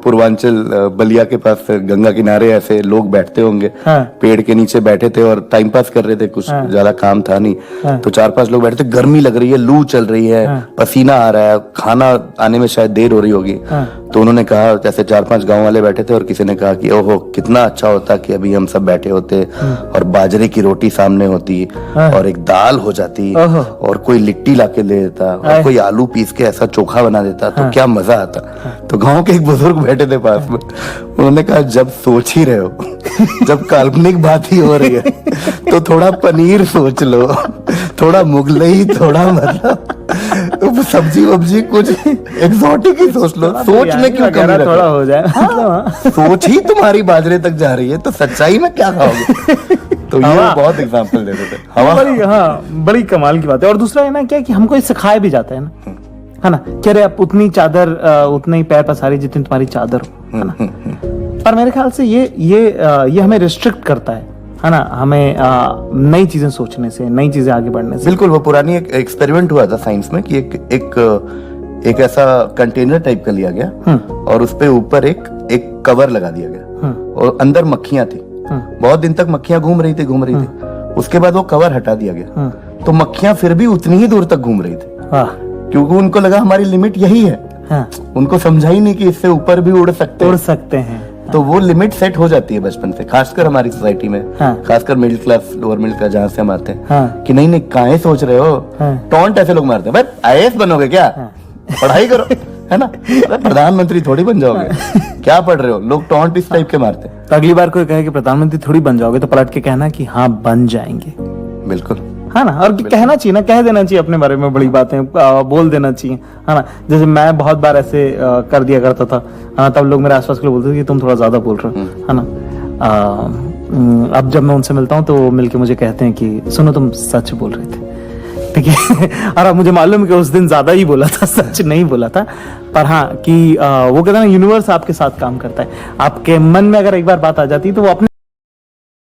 पूर्वांचल बलिया के पास गंगा किनारे ऐसे लोग बैठते होंगे, हाँ। पेड़ के नीचे बैठे थे और टाइम पास कर रहे थे, कुछ ज्यादा काम था नहीं, तो 4-5 लोग बैठे थे, गर्मी लग रही है, लू चल रही है, पसीना आ रहा है, खाना आने में शायद देर हो रही होगी, तो उन्होंने कहा, जैसे 4-5 गांव वाले बैठे थे और किसी ने कहा कि ओहो कितना अच्छा होता कि अभी हम सब बैठे होते और बाजरे की रोटी सामने होती और एक दाल हो जाती और कोई लिट्टी लाके दे देता और कोई आलू पीस के ऐसा चोखा बना देता, तो क्या मजा आता। तो गांव के एक बुजुर्ग बैठे थे पास में, उन्होंने कहा जब सोच ही रहे हो, जब काल्पनिक बात ही हो रही है, तो थोड़ा पनीर सोच लो, थोड़ा मुगलई, थोड़ा मतलब सब्जी वब्जी कुछ एक्सोटिक ही सोच लो, सोचने क्यों कमी रखो? थोड़ा हो जाए। सोच ही तुम्हारी बाजरे तक जा रही है, तो सच्चाई में क्या खाओगे? तो ये बहुत एग्जांपल देते थे। बड़ी कमाल की बात है। और दूसरा है ना क्या कि हमको ये सिखाया भी जाता है ना, है ना, कह रहे आप उतनी चादर उतने ही पैर पसारी जितनी तुम्हारी चादर हो, है ना। पर मेरे ख्याल से ये हमें रिस्ट्रिक्ट करता है ना, हमें नई चीजें सोचने से, नई चीजें आगे बढ़ने से। बिल्कुल, वो पुरानी एक एक्सपेरिमेंट हुआ था साइंस में कि एक ऐसा कंटेनर टाइप का लिया गया और उस पे ऊपर एक कवर लगा दिया गया और अंदर मक्खियां थी। बहुत दिन तक मक्खियां घूम रही थी। उसके बाद वो कवर हटा दिया गया, तो मक्खियां फिर भी उतनी ही दूर तक घूम रही थी, क्योंकि उनको लगा हमारी लिमिट यही है। उनको समझा ही नहीं कि इससे ऊपर भी उड़ सकते हैं। तो वो लिमिट सेट हो जाती है बचपन से, खासकर हमारी सोसाइटी में, खासकर middle class, lower middle class जहाँ से हम आते हैं, कि नहीं काहे सोच रहे हो, टॉन्ट ऐसे लोग मारते हैं, भाई आईएएस बनोगे क्या, पढ़ाई करो, है ना, प्रधानमंत्री थोड़ी बन जाओगे, क्या पढ़ रहे हो, लोग टॉन्ट इस टाइप के मारते हैं। तो अगली बार कोई कहे कि प्रधानमंत्री थोड़ी बन जाओगे, तो पलट के कहना कि हाँ बन जाएंगे। बिल्कुल, है ना, और कहना चाहिए ना, कह देना चाहिए अपने बारे में बड़ी बातें, बोल देना चाहिए, है ना। जैसे मैं बहुत बार ऐसे कर दिया करता था, तब लोग मेरे आसपास के लोग बोलते थे कि तुम थोड़ा ज्यादा बोल रहे हो, है ना। अब जब मैं उनसे मिलता हूँ तो वो मिलके मुझे कहते हैं कि सुनो तुम सच बोल रहे थे, ठीक है। और अब मुझे मालूम है कि उस दिन ज्यादा ही बोला था, सच नहीं बोला था। पर हाँ कि वो कहते हैं ना, यूनिवर्स आपके साथ काम करता है, आपके मन में अगर एक बार बात आ जाती है तो वो अपने